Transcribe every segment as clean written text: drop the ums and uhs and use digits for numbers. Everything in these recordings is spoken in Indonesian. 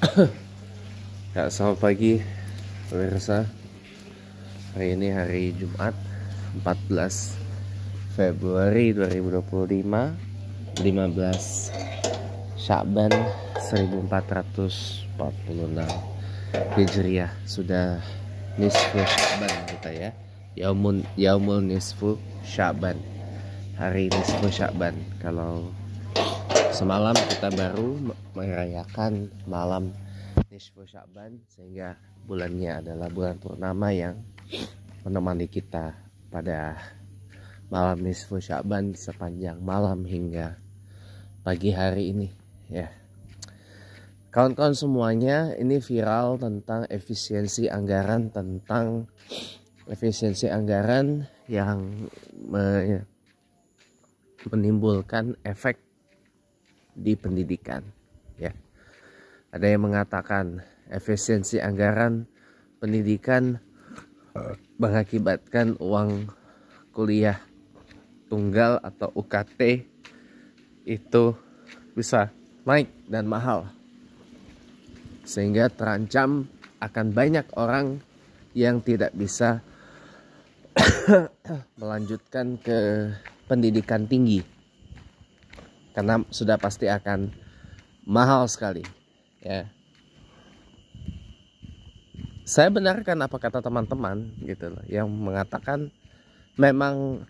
Ya, selamat pagi pemirsa. Hari ini hari Jumat 14 Februari 2025, 15 Sya'ban 1446 Hijriah. Sudah nisfu Sya'ban kita ya. Yaumul nisfu Sya'ban. Hari nisfu Sya'ban. Kalau semalam kita baru merayakan malam nisfu Sya'ban, sehingga bulannya adalah bulan purnama yang menemani kita pada malam nisfu Sya'ban sepanjang malam hingga pagi hari ini ya. Kawan-kawan semuanya, ini viral tentang efisiensi anggaran, yang menimbulkan efek di pendidikan ya. Ada yang mengatakan efisiensi anggaran pendidikan mengakibatkan uang kuliah tunggal atau UKT itu bisa naik dan mahal, sehingga terancam akan banyak orang yang tidak bisa melanjutkan ke pendidikan tinggi karena sudah pasti akan mahal sekali ya. Saya benarkan apa kata teman-teman gitu loh, yang mengatakan memang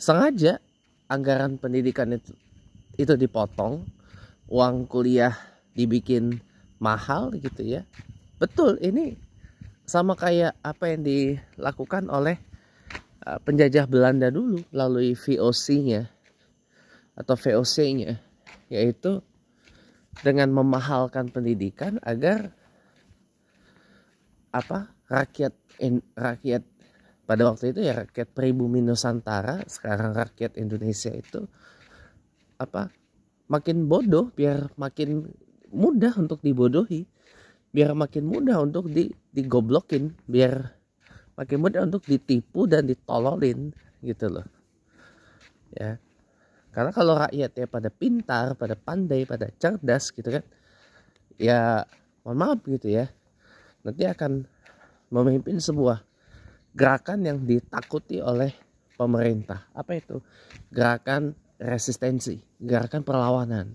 sengaja anggaran pendidikan itu dipotong, uang kuliah dibikin mahal gitu ya. Betul, ini sama kayak apa yang dilakukan oleh penjajah Belanda dulu melalui VOC-nya atau VOC-nya, yaitu dengan memahalkan pendidikan agar rakyat pada waktu itu ya, rakyat pribumi Nusantara, sekarang rakyat Indonesia itu makin bodoh, biar makin mudah untuk dibodohi, biar makin mudah untuk digoblokin, biar makin mudah untuk ditipu dan ditololin gitu loh ya. Karena kalau rakyatnya pada pintar, pada pandai, pada cerdas gitu kan, ya mohon maaf gitu ya, nanti akan memimpin sebuah gerakan yang ditakuti oleh pemerintah. Apa itu? Gerakan resistensi, gerakan perlawanan.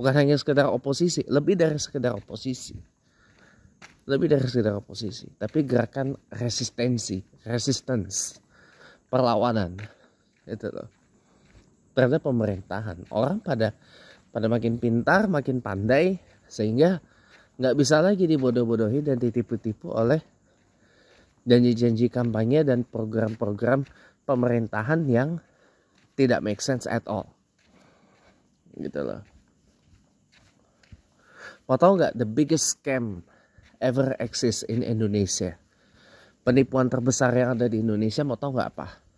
Bukan hanya sekedar oposisi, lebih dari sekedar oposisi. Tapi gerakan resistensi, resistance, perlawanan. Itu loh. Terhadap pemerintahan. Orang pada makin pintar, makin pandai, sehingga nggak bisa lagi dibodoh-bodohi dan ditipu-tipu oleh janji-janji kampanye dan program-program pemerintahan yang tidak make sense at all gitu loh. Mau tahu nggak the biggest scam ever exist in Indonesia? Penipuan terbesar yang ada di Indonesia, mau tahu nggak apa?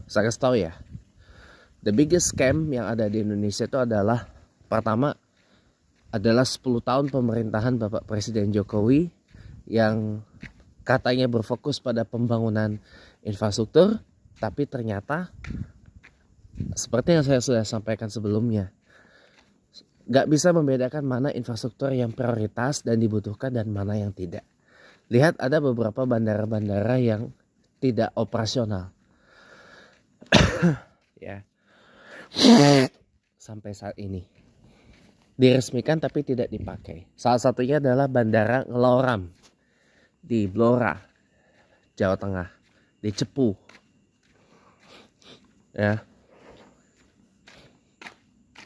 Saya kasih tahu ya. The biggest scam yang ada di Indonesia itu adalah, pertama adalah 10 tahun pemerintahan Bapak Presiden Jokowi yang katanya berfokus pada pembangunan infrastruktur, tapi ternyata seperti yang saya sudah sampaikan sebelumnya, gak bisa membedakan mana infrastruktur yang prioritas dan dibutuhkan dan mana yang tidak. Lihat, ada beberapa bandara-bandara yang tidak operasional ya sampai saat ini, diresmikan tapi tidak dipakai. Salah satunya adalah Bandara Ngeloram di Blora, Jawa Tengah, di Cepu ya.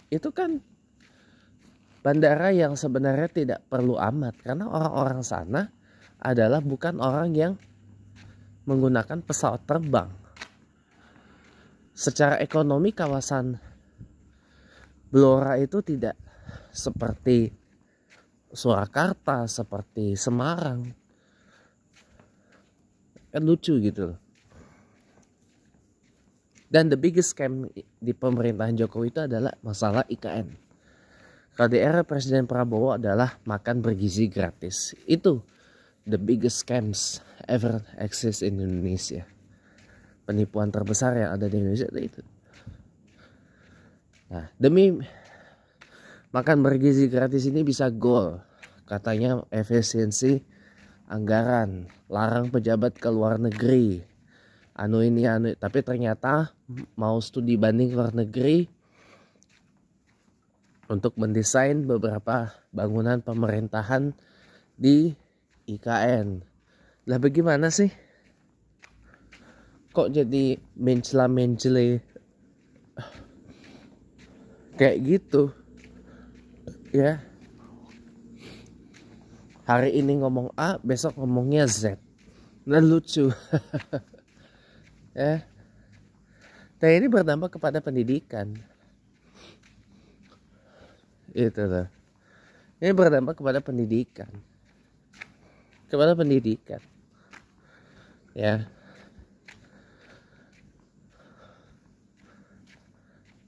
Itu kan bandara yang sebenarnya tidak perlu amat, karena orang-orang sana adalah bukan orang yang menggunakan pesawat terbang. Secara ekonomi kawasan Blora itu tidak seperti Surakarta, seperti Semarang. Kan lucu gitu. Dan the biggest scam di pemerintahan Jokowi itu adalah masalah IKN. Kalau di era Presiden Prabowo adalah makan bergizi gratis. Itu the biggest scams ever exist in Indonesia. Penipuan terbesar yang ada di Indonesia itu. Nah, demi Makan bergizi gratis ini bisa goal, katanya efisiensi anggaran, larang pejabat ke luar negeri, tapi ternyata mau studi banding luar negeri untuk mendesain beberapa bangunan pemerintahan di IKN. Lah bagaimana sih? Kok jadi mencela-mencele kayak gitu? Ya. Hari ini ngomong A, besok ngomongnya Z. Nah lucu. Ya. Dan ini berdampak kepada pendidikan. Itu loh. Ini berdampak kepada pendidikan. Ya.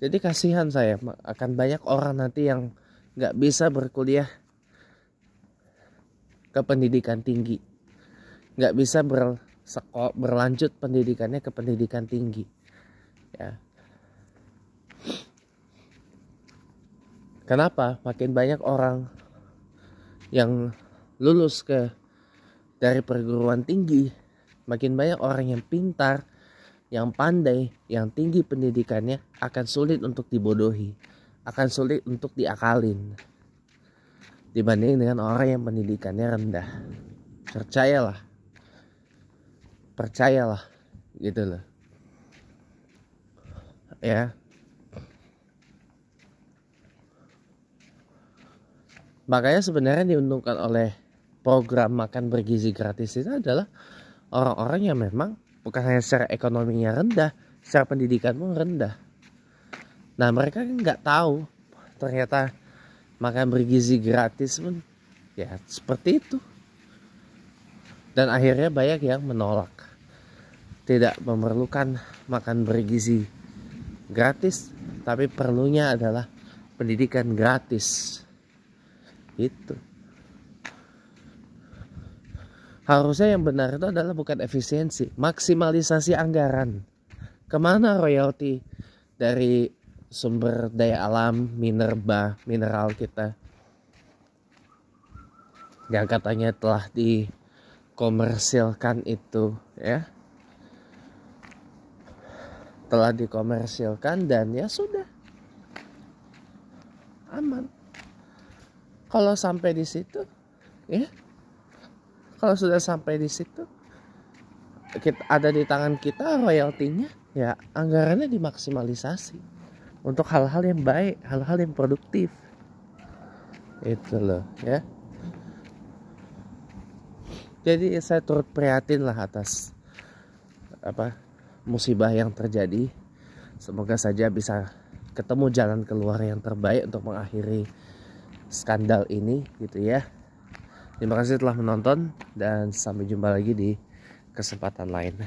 Jadi kasihan saya, akan banyak orang nanti yang nggak bisa berkuliah ke pendidikan tinggi, nggak bisa berlanjut pendidikannya ke pendidikan tinggi. Ya. Kenapa? Makin banyak orang yang lulus dari perguruan tinggi, makin banyak orang yang pintar, yang pandai, yang tinggi pendidikannya akan sulit untuk dibodohi, akan sulit untuk diakalin dibanding dengan orang yang pendidikannya rendah. Percayalah gitu loh. Ya. Makanya sebenarnya diuntungkan oleh program makan bergizi gratis itu adalah orang-orang yang memang bukan hanya secara ekonominya rendah, secara pendidikan pun rendah. Nah mereka kan nggak tahu ternyata makan bergizi gratis pun ya seperti itu. Dan akhirnya banyak yang menolak, tidak memerlukan makan bergizi gratis, tapi perlunya adalah pendidikan gratis. Itu harusnya yang benar itu adalah bukan efisiensi, maksimalisasi anggaran. Kemana royalti dari sumber daya alam, mineral kita yang katanya telah dikomersilkan itu, ya, telah dikomersilkan dan ya sudah aman. Kalau sampai di situ, ya, kalau sudah sampai di situ, ada di tangan kita royaltinya, ya anggarannya dimaksimalisasi untuk hal-hal yang baik, hal-hal yang produktif. Itu loh, ya. Jadi saya turut prihatin lah atas musibah yang terjadi. Semoga saja bisa ketemu jalan keluar yang terbaik untuk mengakhiri skandal ini gitu ya. Terima kasih telah menonton dan sampai jumpa lagi di kesempatan lain.